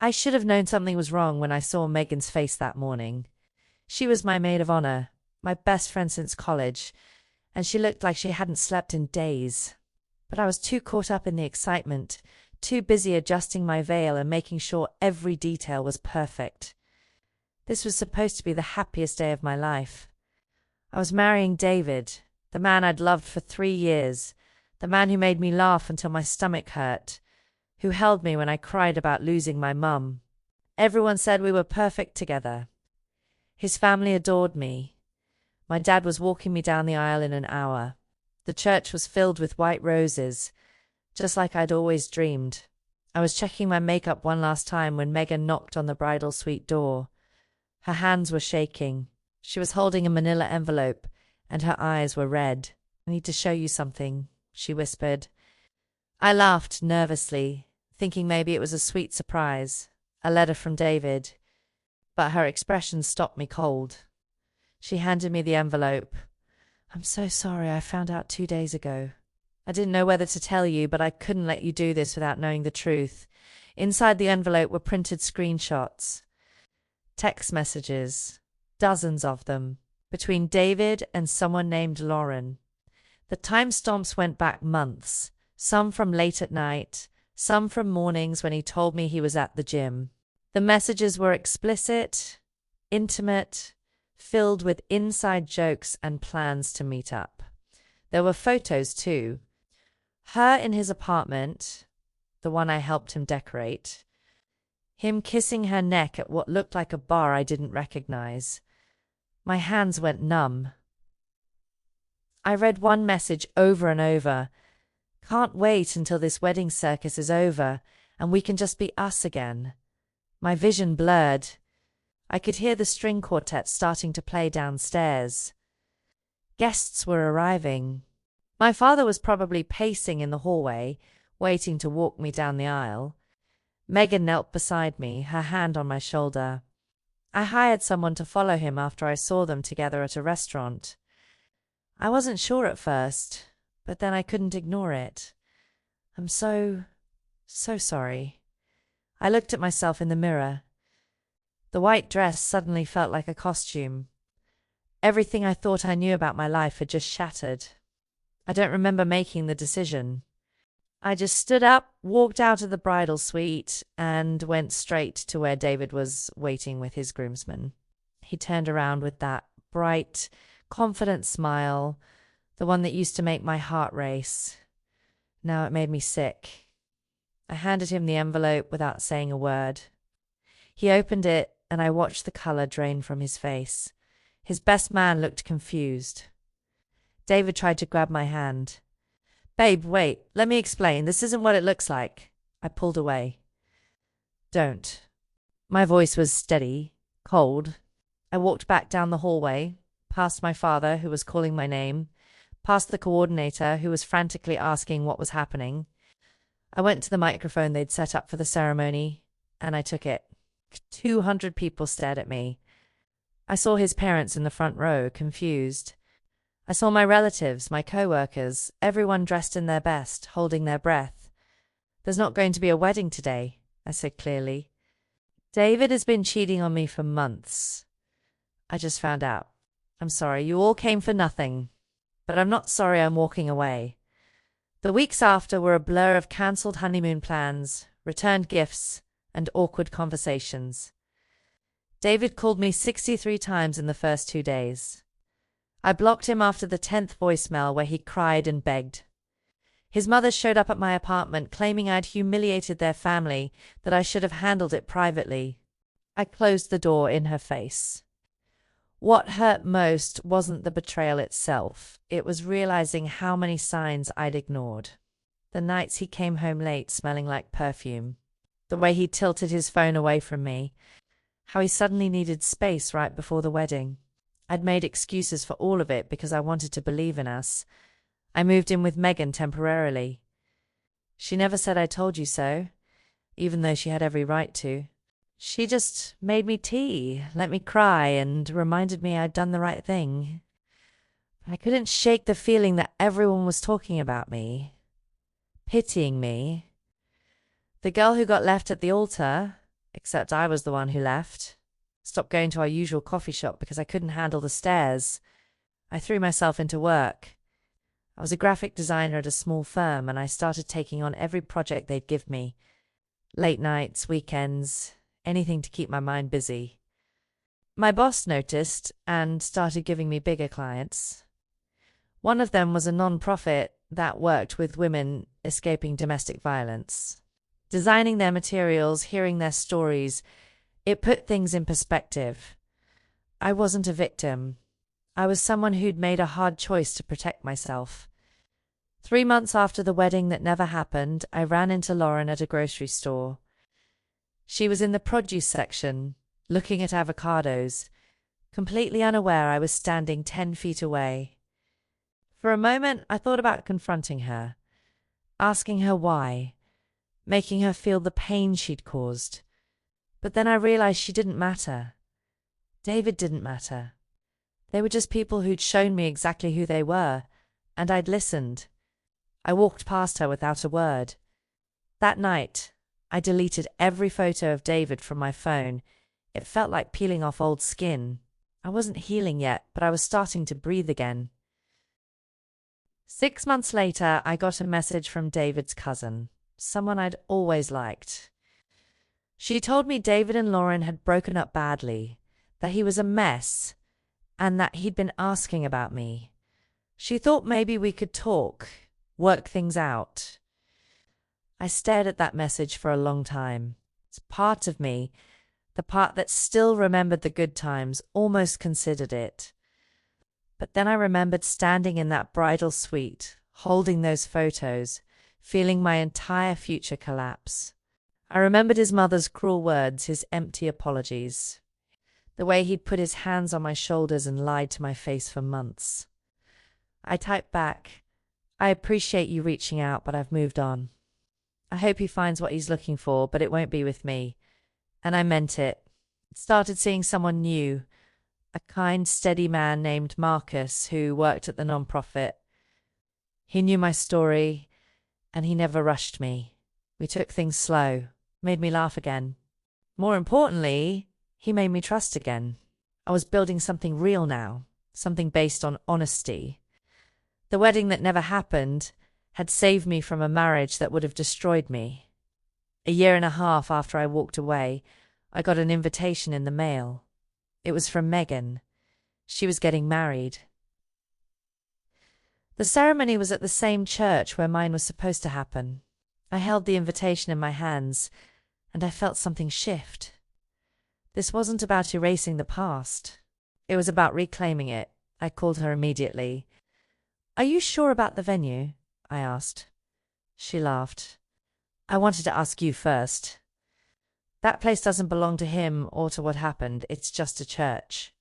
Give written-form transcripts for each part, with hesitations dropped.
I should have known something was wrong when I saw Megan's face that morning. She was my maid of honor, my best friend since college, and she looked like she hadn't slept in days. But I was too caught up in the excitement, too busy adjusting my veil and making sure every detail was perfect. This was supposed to be the happiest day of my life. I was marrying David, the man I'd loved for 3 years, the man who made me laugh until my stomach hurt, who held me when I cried about losing my mum. Everyone said we were perfect together. His family adored me. My dad was walking me down the aisle in an hour. The church was filled with white roses, just like I'd always dreamed. I was checking my makeup one last time when Megan knocked on the bridal suite door. Her hands were shaking. She was holding a manila envelope, and her eyes were red. "I need to show you something," she whispered. I laughed nervously, thinking maybe it was a sweet surprise, a letter from David. But her expression stopped me cold. She handed me the envelope. "I'm so sorry, I found out 2 days ago. I didn't know whether to tell you, but I couldn't let you do this without knowing the truth." Inside the envelope were printed screenshots. Text messages, dozens of them, between David and someone named Lauren. The timestamps went back months, some from late at night, some from mornings when he told me he was at the gym. The messages were explicit, intimate, filled with inside jokes and plans to meet up. There were photos too. Her in his apartment, the one I helped him decorate. Him kissing her neck at what looked like a bar I didn't recognize. My hands went numb. I read one message over and over. "Can't wait until this wedding circus is over and we can just be us again." My vision blurred. I could hear the string quartet starting to play downstairs. Guests were arriving. My father was probably pacing in the hallway, waiting to walk me down the aisle. Megan knelt beside me, her hand on my shoulder. I hired someone to follow him after I saw them together at a restaurant. I wasn't sure at first, but then I couldn't ignore it. "I'm so sorry." I looked at myself in the mirror. The white dress suddenly felt like a costume. Everything I thought I knew about my life had just shattered. I don't remember making the decision. I just stood up, walked out of the bridal suite, and went straight to where David was waiting with his groomsmen. He turned around with that bright, confident smile, the one that used to make my heart race. Now it made me sick. I handed him the envelope without saying a word. He opened it, and I watched the color drain from his face. His best man looked confused. David tried to grab my hand. "Babe, wait, let me explain. This isn't what it looks like." I pulled away. "Don't." My voice was steady, cold. I walked back down the hallway, past my father, who was calling my name, past the coordinator, who was frantically asking what was happening. I went to the microphone they'd set up for the ceremony, and I took it. 200 people stared at me. I saw his parents in the front row, confused. I saw my relatives, my co-workers, everyone dressed in their best, holding their breath. "There's not going to be a wedding today," I said clearly. "David has been cheating on me for months. I just found out. I'm sorry, you all came for nothing. But I'm not sorry I'm walking away." The weeks after were a blur of cancelled honeymoon plans, returned gifts, and awkward conversations. David called me 63 times in the first 2 days. I blocked him after the 10th voicemail where he cried and begged. His mother showed up at my apartment claiming I'd humiliated their family, that I should have handled it privately. I closed the door in her face. What hurt most wasn't the betrayal itself. It was realizing how many signs I'd ignored. The nights he came home late smelling like perfume. The way he tilted his phone away from me. How he suddenly needed space right before the wedding. I'd made excuses for all of it because I wanted to believe in us. I moved in with Megan temporarily. She never said I told you so, even though she had every right to. She just made me tea, let me cry, and reminded me I'd done the right thing. But I couldn't shake the feeling that everyone was talking about me, pitying me. The girl who got left at the altar, Except I was the one who left. Stopped going to our usual coffee shop because I couldn't handle the stairs. I threw myself into work. I was a graphic designer at a small firm, and I started taking on every project they'd give me. Late nights, weekends, anything to keep my mind busy. My boss noticed and started giving me bigger clients. One of them was a non-profit that worked with women escaping domestic violence. Designing their materials, hearing their stories, it put things in perspective. I wasn't a victim. I was someone who'd made a hard choice to protect myself. 3 months after the wedding that never happened, I ran into Lauren at a grocery store. She was in the produce section, looking at avocados, completely unaware I was standing 10 feet away. For a moment, I thought about confronting her, asking her why, making her feel the pain she'd caused. But then I realized she didn't matter. David didn't matter. They were just people who'd shown me exactly who they were, and I'd listened. I walked past her without a word. That night, I deleted every photo of David from my phone. It felt like peeling off old skin. I wasn't healing yet, but I was starting to breathe again. 6 months later, I got a message from David's cousin, someone I'd always liked. She told me David and Lauren had broken up badly, that he was a mess, and that he'd been asking about me. She thought maybe we could talk, work things out. I stared at that message for a long time. It's part of me, the part that still remembered the good times, almost considered it. But then I remembered standing in that bridal suite, holding those photos, feeling my entire future collapse. I remembered his mother's cruel words, his empty apologies, the way he'd put his hands on my shoulders and lied to my face for months. I typed back, "I appreciate you reaching out, but I've moved on. I hope he finds what he's looking for, but it won't be with me." And I meant it. Started seeing someone new, a kind, steady man named Marcus who worked at the nonprofit. He knew my story, and he never rushed me. We took things slow, made me laugh again. More importantly, he made me trust again. I was building something real now, something based on honesty. The wedding that never happened had saved me from a marriage that would have destroyed me. 1.5 years after I walked away, I got an invitation in the mail. It was from Megan. She was getting married. The ceremony was at the same church where mine was supposed to happen. I held the invitation in my hands, and I felt something shift. This wasn't about erasing the past. It was about reclaiming it. I called her immediately. "Are you sure about the venue?" I asked. She laughed. "I wanted to ask you first. That place doesn't belong to him or to what happened. It's just a church.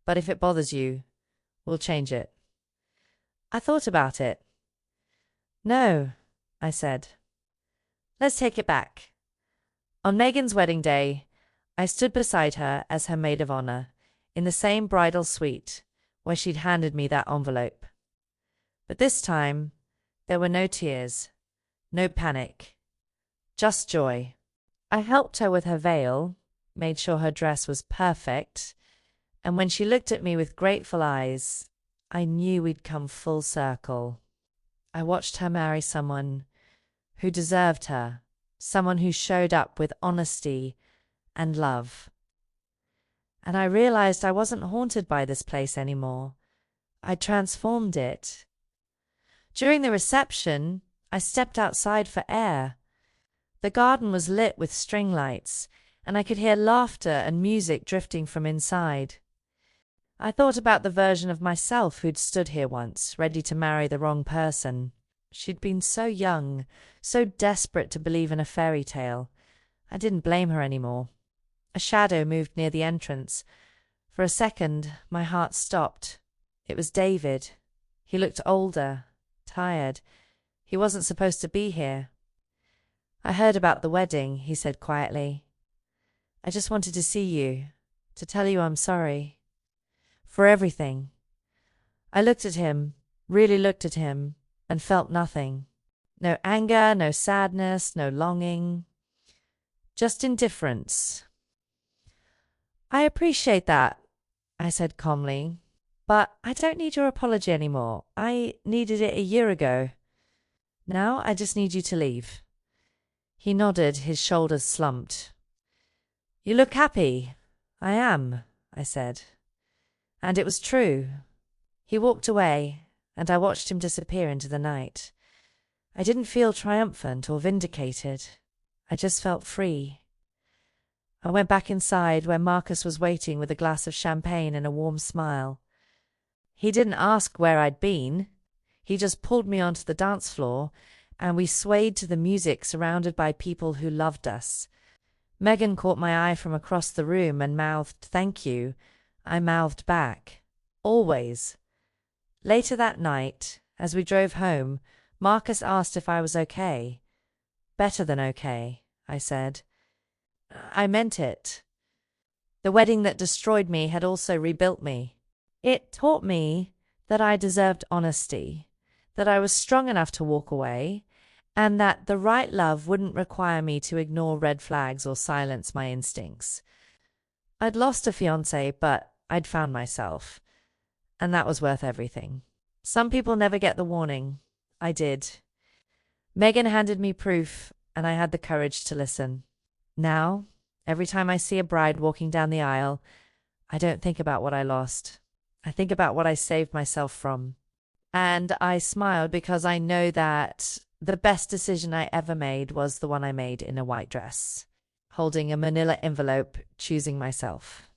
But if it bothers you, we'll change it." I thought about it. "No," I said. "Let's take it back." On Megan's wedding day, I stood beside her as her maid of honor, in the same bridal suite where she'd handed me that envelope. But this time, there were no tears, no panic, just joy. I helped her with her veil, made sure her dress was perfect, and when she looked at me with grateful eyes, I knew we'd come full circle. I watched her marry someone who deserved her, someone who showed up with honesty and love. And I realized I wasn't haunted by this place anymore. I transformed it. During the reception, I stepped outside for air. The garden was lit with string lights, and I could hear laughter and music drifting from inside. I thought about the version of myself who'd stood here once, ready to marry the wrong person. She'd been so young, so desperate to believe in a fairy tale. I didn't blame her anymore. A shadow moved near the entrance. For a second, my heart stopped. It was David. He looked older, tired. He wasn't supposed to be here. "I heard about the wedding," he said quietly. "I just wanted to see you, to tell you I'm sorry. For everything." I looked at him, really looked at him, and felt nothing. No anger, no sadness, no longing. just indifference. I appreciate that, I said calmly, but I don't need your apology anymore. I needed it a year ago. Now I just need you to leave. He nodded, his shoulders slumped. You look happy. I am, I said. And it was true. He walked away, and I watched him disappear into the night. I didn't feel triumphant or vindicated. I just felt free. I went back inside where Marcus was waiting with a glass of champagne and a warm smile. He didn't ask where I'd been. He just pulled me onto the dance floor, and we swayed to the music surrounded by people who loved us. Megan caught my eye from across the room and mouthed, "Thank you." I mouthed back. Always. Later that night, as we drove home, Marcus asked if I was okay. Better than okay, I said. I meant it. The wedding that destroyed me had also rebuilt me. It taught me that I deserved honesty, that I was strong enough to walk away, and that the right love wouldn't require me to ignore red flags or silence my instincts. I'd lost a fiancé, but I'd found myself, and that was worth everything. Some people never get the warning. I did. Megan handed me proof, and I had the courage to listen. Now, every time I see a bride walking down the aisle, I don't think about what I lost. I think about what I saved myself from. And I smiled because I know that the best decision I ever made was the one I made in a white dress, holding a manila envelope, choosing myself.